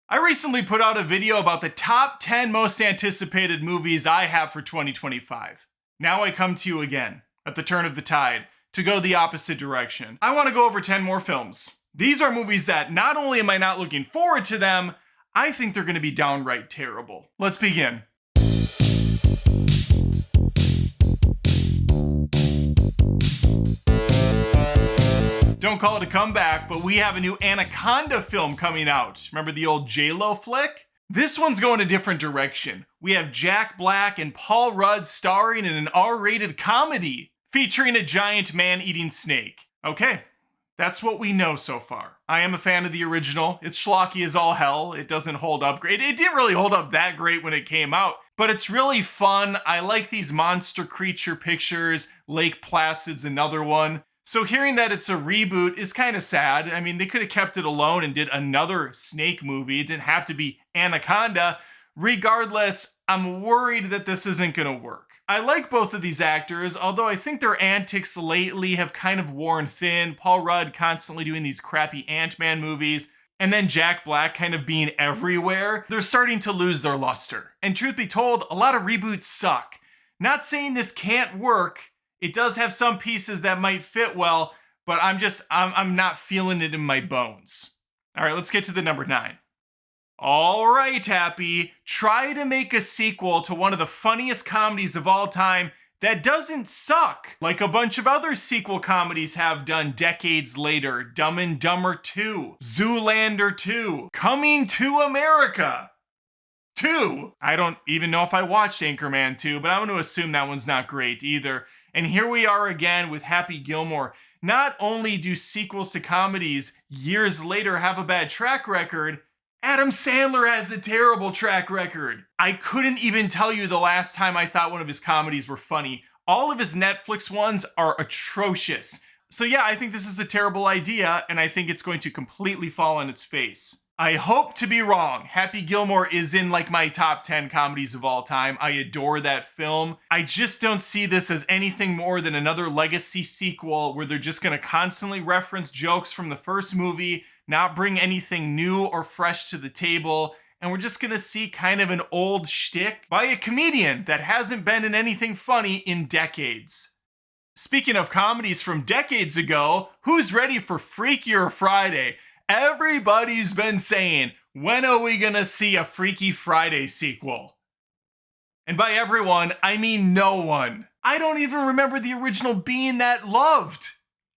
I recently put out a video about the top 10 most anticipated movies I have for 2025. Now I come to you again, at the turn of the tide, to go the opposite direction. I want to go over 10 more films. These are movies that not only am I not looking forward to them, I think they're going to be downright terrible. Let's begin. Don't call it a comeback, but we have a new Anaconda film coming out. Remember the old J-Lo flick? This one's going a different direction. We have Jack Black and Paul Rudd starring in an R-rated comedy featuring a giant man-eating snake. Okay, that's what we know so far. I am a fan of the original. It's schlocky as all hell. It doesn't hold up great. It didn't really hold up that great when it came out, but it's really fun. I like these monster creature pictures. Lake Placid's another one. So hearing that it's a reboot is kind of sad. I mean, they could have kept it alone and did another snake movie. It didn't have to be Anaconda. Regardless, I'm worried that this isn't going to work. I like both of these actors, although I think their antics lately have kind of worn thin. Paul Rudd constantly doing these crappy Ant-Man movies, and then Jack Black kind of being everywhere. They're starting to lose their luster. And truth be told, a lot of reboots suck. Not saying this can't work. It does have some pieces that might fit well, but I'm not feeling it in my bones. All right, let's get to the number 9. All right, Happy. Try to make a sequel to one of the funniest comedies of all time that doesn't suck, like a bunch of other sequel comedies have done decades later. Dumb and Dumber 2, Zoolander 2, Coming to America 2. I don't even know if I watched Anchorman 2, but I'm going to assume that one's not great either. And here we are again with Happy Gilmore. Not only do sequels to comedies years later have a bad track record, Adam Sandler has a terrible track record. I couldn't even tell you the last time I thought one of his comedies were funny. All of his Netflix ones are atrocious. So yeah, I think this is a terrible idea, and I think it's going to completely fall on its face. I hope to be wrong. Happy Gilmore is in like my top 10 comedies of all time. I adore that film. I just don't see this as anything more than another legacy sequel where they're just going to constantly reference jokes from the first movie, not bring anything new or fresh to the table, and we're just going to see kind of an old shtick by a comedian that hasn't been in anything funny in decades. Speaking of comedies from decades ago, who's ready for Freakier Friday? Everybody's been saying, when are we gonna see a Freaky Friday sequel? And by everyone, I mean no one. I don't even remember the original being that loved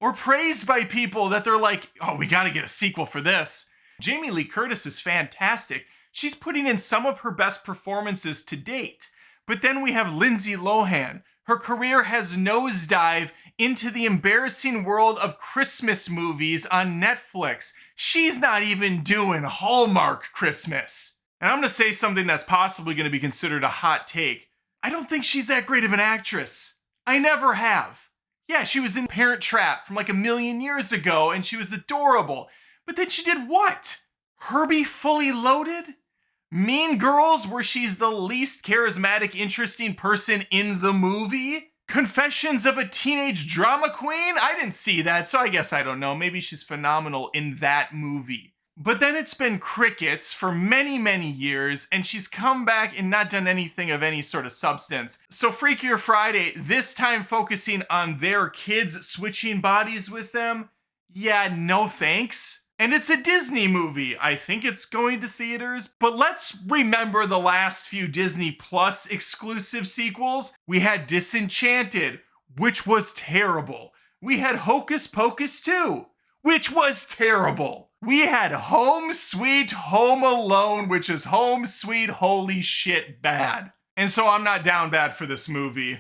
or praised by people that they're like, oh, we gotta get a sequel for this. Jamie Lee Curtis is fantastic. She's putting in some of her best performances to date. But then we have Lindsay Lohan. Her career has nosedived into the embarrassing world of Christmas movies on Netflix. She's not even doing Hallmark Christmas. And I'm going to say something that's possibly going to be considered a hot take. I don't think she's that great of an actress. I never have. Yeah, she was in Parent Trap from like a million years ago, and she was adorable. But then she did what? Herbie Fully Loaded? Mean Girls, where she's the least charismatic, interesting person in the movie? Confessions of a Teenage Drama Queen? I didn't see that, so I guess I don't know. Maybe she's phenomenal in that movie. But then it's been crickets for many, many years, and she's come back and not done anything of any sort of substance. So Freakier Friday, this time focusing on their kids switching bodies with them? Yeah, no thanks. And it's a Disney movie. I think it's going to theaters. But let's remember the last few Disney Plus exclusive sequels. We had Disenchanted, which was terrible. We had Hocus Pocus 2, which was terrible. We had Home Sweet Home Alone, which is home sweet holy shit bad. And so I'm not down bad for this movie.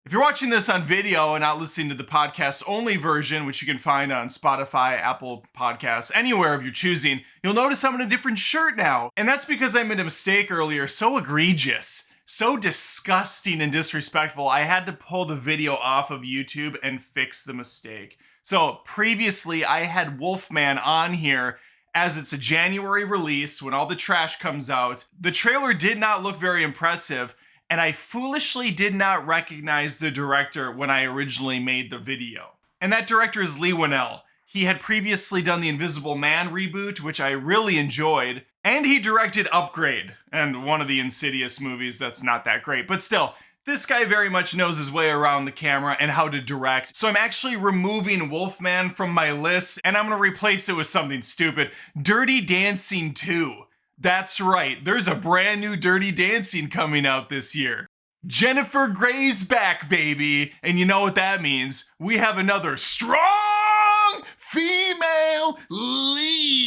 If you're watching this on video and not listening to the podcast only version, which you can find on Spotify, Apple Podcasts, anywhere of your choosing, you'll notice I'm in a different shirt now. And that's because I made a mistake earlier, so egregious, so disgusting and disrespectful, I had to pull the video off of YouTube and fix the mistake. So previously I had Wolfman on here as it's a January release when all the trash comes out. The trailer did not look very impressive, and I foolishly did not recognize the director when I originally made the video. And that director is Leigh Whannell. He had previously done the Invisible Man reboot, which I really enjoyed, And he directed Upgrade, and one of the Insidious movies that's not that great, but still, this guy very much knows his way around the camera and how to direct. So I'm actually removing Wolfman from my list, and I'm gonna replace it with something stupid. Dirty Dancing 2. That's right, there's a brand new Dirty Dancing coming out this year. Jennifer Grey's back, baby. And you know what that means. We have another strong female lead.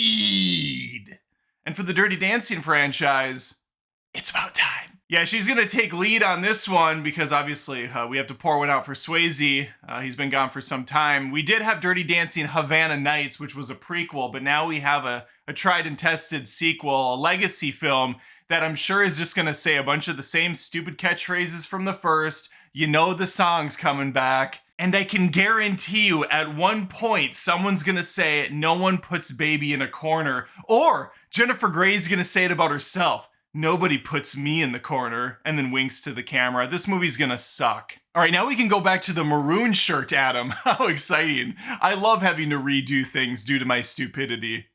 And for the Dirty Dancing franchise, it's about time. Yeah, she's gonna take lead on this one because obviously we have to pour one out for Swayze. He's been gone for some time. We did have Dirty Dancing Havana Nights, which was a prequel, but now we have a tried and tested sequel, a legacy film that I'm sure is just gonna say a bunch of the same stupid catchphrases from the first. You know the song's coming back. And I can guarantee you at one point, someone's gonna say, no one puts baby in a corner. Or Jennifer Grey's gonna say it about herself. Nobody puts me in the corner, and then winks to the camera. This movie's gonna suck. All right, now we can go back to the maroon shirt, Adam. How exciting. I love having to redo things due to my stupidity.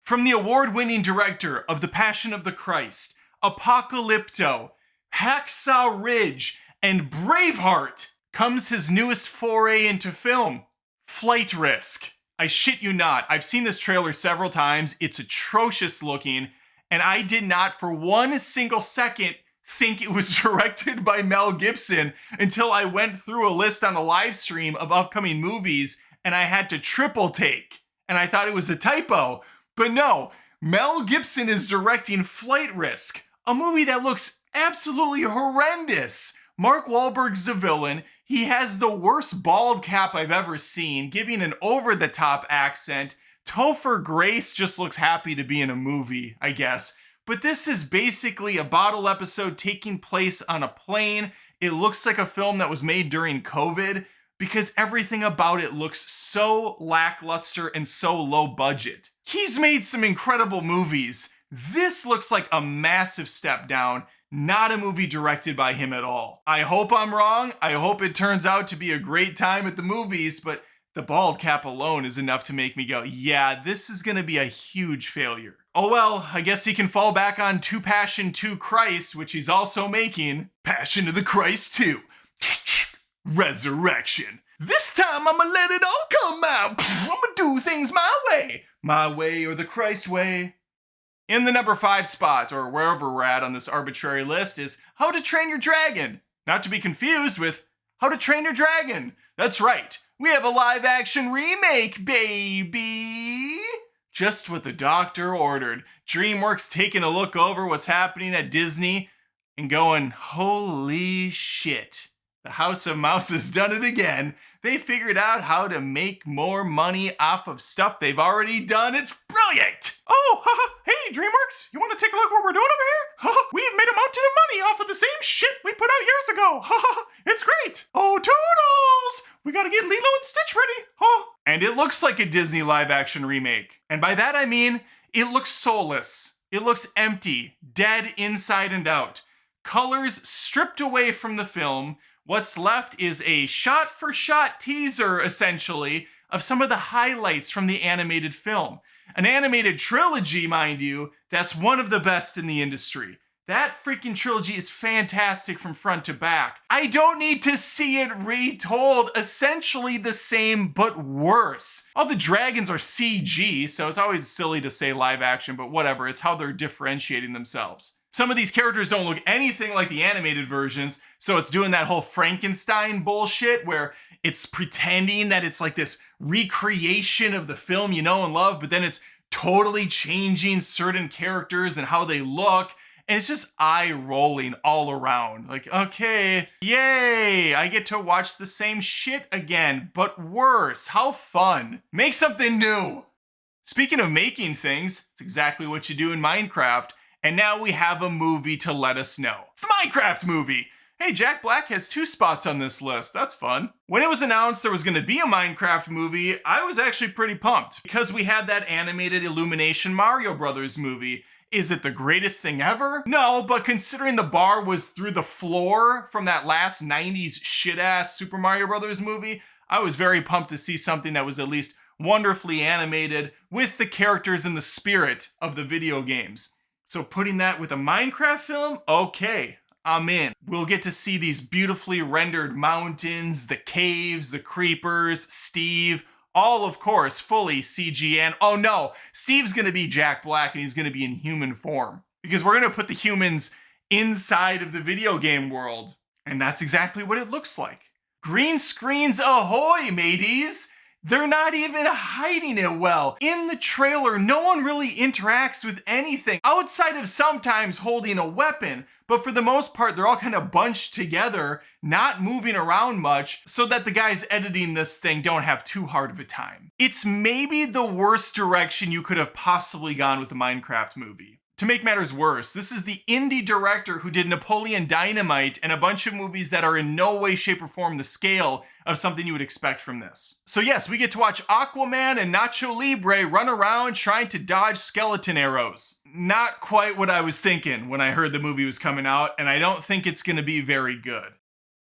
From the award-winning director of The Passion of the Christ, Apocalypto, Hacksaw Ridge, and Braveheart comes his newest foray into film, Flight Risk. I shit you not, I've seen this trailer several times. It's atrocious looking, and I did not for one single second think it was directed by Mel Gibson until I went through a list on a live stream of upcoming movies and I had to triple take. And I thought it was a typo. But no, Mel Gibson is directing Flight Risk, a movie that looks absolutely horrendous. Mark Wahlberg's the villain. He has the worst bald cap I've ever seen, giving an over-the-top accent. Topher Grace just looks happy to be in a movie, I guess. But this is basically a bottle episode taking place on a plane. It looks like a film that was made during COVID because everything about it looks so lackluster and so low budget. He's made some incredible movies. This looks like a massive step down, not a movie directed by him at all. I hope I'm wrong. I hope it turns out to be a great time at the movies, but the bald cap alone is enough to make me go, yeah, this is gonna be a huge failure. Oh well, I guess he can fall back on To Passion, To Christ, which he's also making. Passion of the Christ 2. Resurrection. This time I'ma let it all come out. I'ma do things my way. My way or the Christ way. In the number 5 spot, or wherever we're at on this arbitrary list, is How to Train Your Dragon. Not to be confused with How to Train Your Dragon. That's right. We have a live action remake, baby! Just what the doctor ordered. DreamWorks taking a look over what's happening at Disney and going, holy shit. The House of Mouse has done it again. They figured out how to make more money off of stuff they've already done. It's brilliant! Oh, haha, hey DreamWorks, you want to take a look what we're doing over here? Haha, we've made a mountain of money off of the same shit we put out years ago. Haha, it's great. Oh, toodles! We gotta get Lilo and Stitch ready. Oh. And it looks like a Disney live action remake. And by that I mean, it looks soulless. It looks empty, dead inside and out. Colors stripped away from the film. What's left is a shot-for-shot teaser, essentially, of some of the highlights from the animated film. An animated trilogy, mind you, that's one of the best in the industry. That freaking trilogy is fantastic from front to back. I don't need to see it retold, essentially the same but worse. All the dragons are CG, so it's always silly to say live action, but whatever, it's how they're differentiating themselves. Some of these characters don't look anything like the animated versions, so it's doing that whole Frankenstein bullshit where it's pretending that it's like this recreation of the film you know and love, but then it's totally changing certain characters and how they look. And it's just eye-rolling all around. Like, okay, yay, I get to watch the same shit again, but worse. How fun. Make something new. Speaking of making things, it's exactly what you do in Minecraft. And now we have a movie to let us know. It's the Minecraft movie. Hey, Jack Black has 2 spots on this list. That's fun. When it was announced there was going to be a Minecraft movie, I was actually pretty pumped because we had that animated Illumination Mario Brothers movie. Is it the greatest thing ever? No, but considering the bar was through the floor from that last 90s shit-ass Super Mario Brothers movie, I was very pumped to see something that was at least wonderfully animated with the characters and the spirit of the video games. So putting that with a Minecraft film, okay, I'm in. We'll get to see these beautifully rendered mountains, the caves, the creepers, Steve, all of course fully CG, and oh no, Steve's gonna be Jack Black and he's gonna be in human form. Because we're gonna put the humans inside of the video game world. And that's exactly what it looks like. Green screens ahoy, mateys! They're not even hiding it well. In the trailer, no one really interacts with anything outside of sometimes holding a weapon, but for the most part, they're all kind of bunched together, not moving around much, so that the guys editing this thing don't have too hard of a time. It's maybe the worst direction you could have possibly gone with the Minecraft movie. To make matters worse, this is the indie director who did Napoleon Dynamite and a bunch of movies that are in no way, shape, or form the scale of something you would expect from this. So yes, we get to watch Aquaman and Nacho Libre run around trying to dodge skeleton arrows. Not quite what I was thinking when I heard the movie was coming out, and I don't think it's gonna be very good.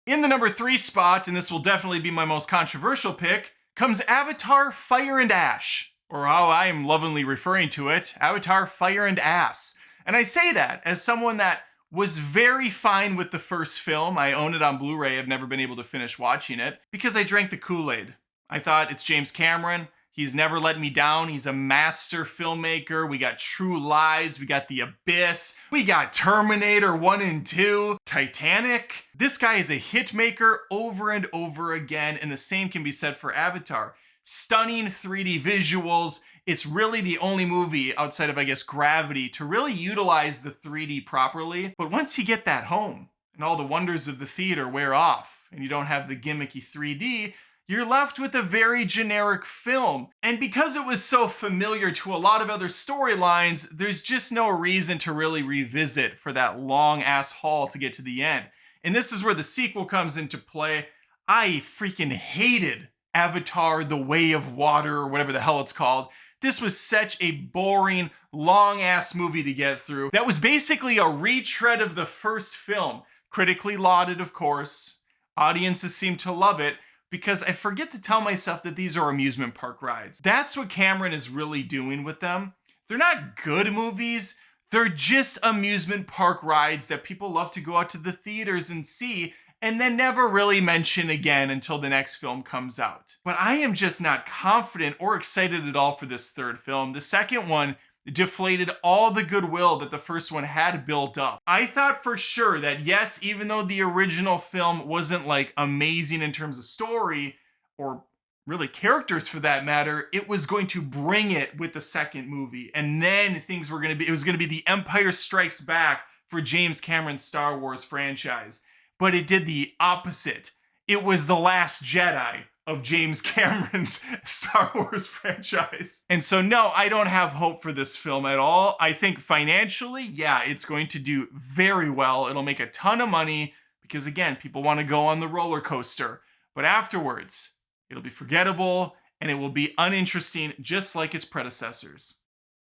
In the number 3 spot, and this will definitely be my most controversial pick, comes Avatar Fire and Ash. Or how I am lovingly referring to it, Avatar Fire and Ass. And I say that as someone that was very fine with the first film. I own it on Blu-ray, I've never been able to finish watching it, because I drank the Kool-Aid. I thought, it's James Cameron, he's never let me down, he's a master filmmaker, we got True Lies, we got The Abyss, we got Terminator 1 and 2, Titanic. This guy is a hit maker over and over again, and the same can be said for Avatar. Stunning 3D visuals. It's really the only movie outside of, I guess, Gravity to really utilize the 3D properly. But once you get that home and all the wonders of the theater wear off and you don't have the gimmicky 3D, you're left with a very generic film. And because it was so familiar to a lot of other storylines, there's just no reason to really revisit for that long ass haul to get to the end. And this is where the sequel comes into play. I freaking hated Avatar, The Way of Water, or whatever the hell it's called. This was such a boring, long-ass movie to get through. That was basically a retread of the first film. Critically lauded, of course. Audiences seem to love it, because I forget to tell myself that these are amusement park rides. That's what Cameron is really doing with them. They're not good movies. They're just amusement park rides that people love to go out to the theaters and see, and then never really mention again until the next film comes out. But I am just not confident or excited at all for this third film. The second one deflated all the goodwill that the first one had built up. I thought for sure that yes, even though the original film wasn't like amazing in terms of story, or really characters for that matter, it was going to bring it with the second movie. And then things were it was gonna be the Empire Strikes Back for James Cameron's Star Wars franchise. But it did the opposite. It was the Last Jedi of James Cameron's Star Wars franchise. And so no, I don't have hope for this film at all. I think financially, yeah, it's going to do very well. It'll make a ton of money because again, people want to go on the roller coaster. But afterwards, it'll be forgettable and it will be uninteresting just like its predecessors.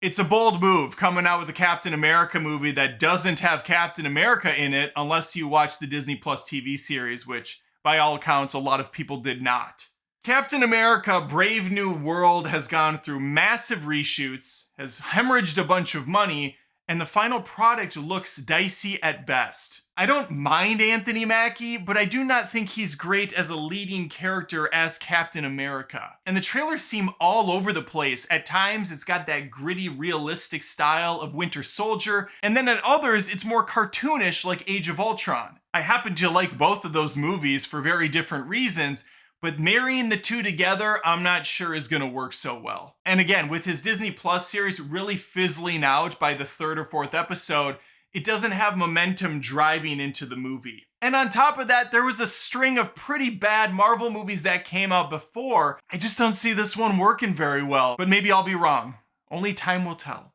It's a bold move coming out with a Captain America movie that doesn't have Captain America in it unless you watch the Disney Plus TV series, which by all accounts, a lot of people did not. Captain America Brave New World has gone through massive reshoots, has hemorrhaged a bunch of money, and the final product looks dicey at best. I don't mind Anthony Mackie, but I do not think he's great as a leading character as Captain America. And the trailers seem all over the place. At times, it's got that gritty, realistic style of Winter Soldier, and then at others, it's more cartoonish like Age of Ultron. I happen to like both of those movies for very different reasons, but marrying the two together, I'm not sure is gonna work so well. And again, with his Disney Plus series really fizzling out by the 3rd or 4th episode, it doesn't have momentum driving into the movie. And on top of that, there was a string of pretty bad Marvel movies that came out before. I just don't see this one working very well, but maybe I'll be wrong. Only time will tell.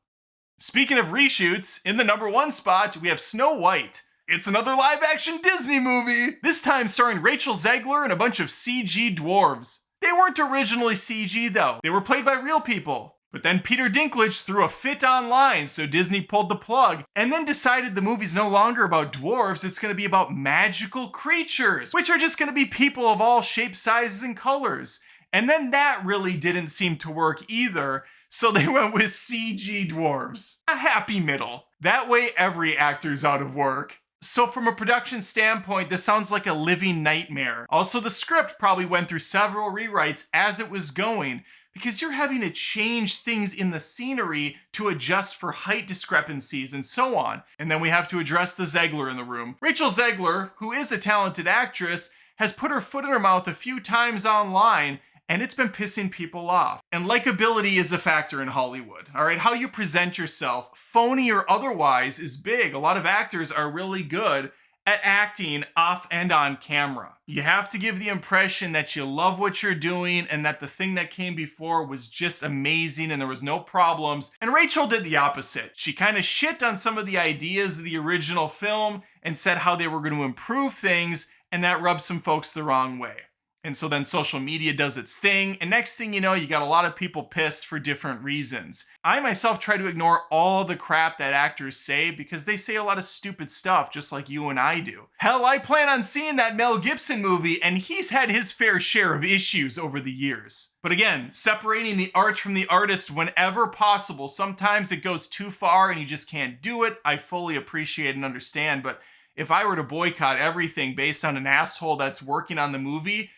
Speaking of reshoots, in the number 1 spot, we have Snow White. It's another live-action Disney movie! This time starring Rachel Zegler and a bunch of CG dwarves. They weren't originally CG though. They were played by real people. But then Peter Dinklage threw a fit online, so Disney pulled the plug, and then decided the movie's no longer about dwarves, it's gonna be about magical creatures, which are just gonna be people of all shapes, sizes, and colors. And then that really didn't seem to work either, so they went with CG dwarves. A happy middle. That way every actor's out of work. So from a production standpoint, this sounds like a living nightmare. Also, the script probably went through several rewrites as it was going, because you're having to change things in the scenery to adjust for height discrepancies and so on. And then we have to address the Zegler in the room. Rachel Zegler, who is a talented actress, has put her foot in her mouth a few times online, and it's been pissing people off. And likability is a factor in Hollywood, all right? How you present yourself, phony or otherwise, is big. A lot of actors are really good at acting off and on camera. You have to give the impression that you love what you're doing and that the thing that came before was just amazing and there was no problems. And Rachel did the opposite. She kind of shit on some of the ideas of the original film and said how they were going to improve things, and that rubbed some folks the wrong way. And so then social media does its thing, and next thing you know, you got a lot of people pissed for different reasons. I myself try to ignore all the crap that actors say because they say a lot of stupid stuff just like you and I do. Hell, I plan on seeing that Mel Gibson movie, and he's had his fair share of issues over the years. But again, separating the art from the artist whenever possible. Sometimes it goes too far and you just can't do it. I fully appreciate and understand, but if I were to boycott everything based on an asshole that's working on the movie,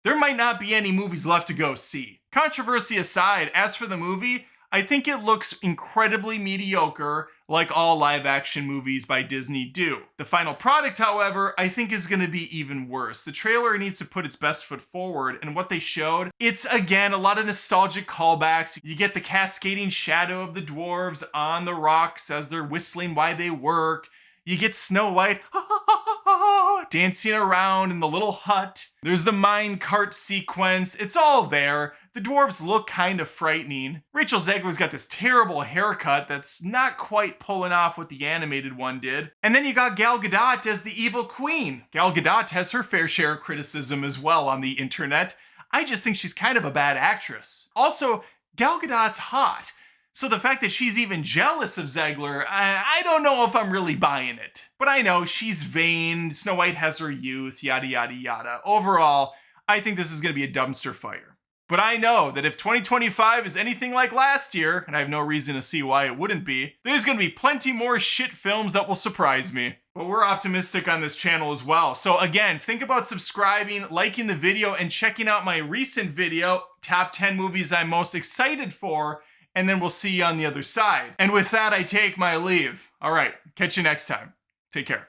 there might not be any movies left to go see. Controversy aside, as for the movie, I think it looks incredibly mediocre, like all live-action movies by Disney do. The final product, however, I think is gonna be even worse. The trailer needs to put its best foot forward, and what they showed, it's again a lot of nostalgic callbacks. You get the cascading shadow of the dwarves on the rocks as they're whistling while they work. You get Snow White dancing around in the little hut. There's the mine cart sequence. It's all there. The dwarves look kind of frightening. Rachel Zegler's got this terrible haircut that's not quite pulling off what the animated one did. And then you got Gal Gadot as the evil queen. Gal Gadot has her fair share of criticism as well on the internet. I just think she's kind of a bad actress. Also, Gal Gadot's hot. So the fact that she's even jealous of Zegler, I don't know if I'm really buying it. But I know she's vain, Snow White has her youth, yada yada yada. Overall, I think this is going to be a dumpster fire. But I know that if 2025 is anything like last year, and I have no reason to see why it wouldn't be, there's going to be plenty more shit films that will surprise me. But we're optimistic on this channel as well. So again, think about subscribing, liking the video, and checking out my recent video, Top 10 Movies I'm Most Excited For, and then we'll see you on the other side. And with that, I take my leave. All right, catch you next time. Take care.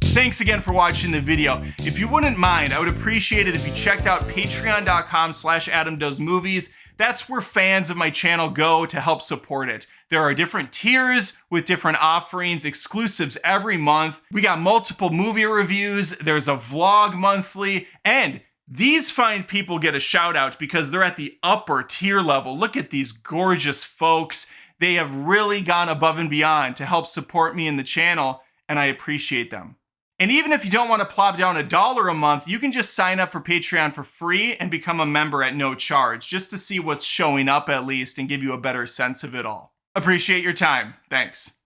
Thanks again for watching the video. If you wouldn't mind, I would appreciate it if you checked out patreon.com/AdamDoesMovies. That's where fans of my channel go to help support it. There are different tiers with different offerings, exclusives every month. We got multiple movie reviews. There's a vlog monthly, and these fine people get a shout out because they're at the upper tier level. Look at these gorgeous folks. They have really gone above and beyond to help support me in the channel, and I appreciate them. And even if you don't want to plop down $1 a month, you can just sign up for Patreon for free and become a member at no charge, just to see what's showing up at least and give you a better sense of it all. Appreciate your time. Thanks.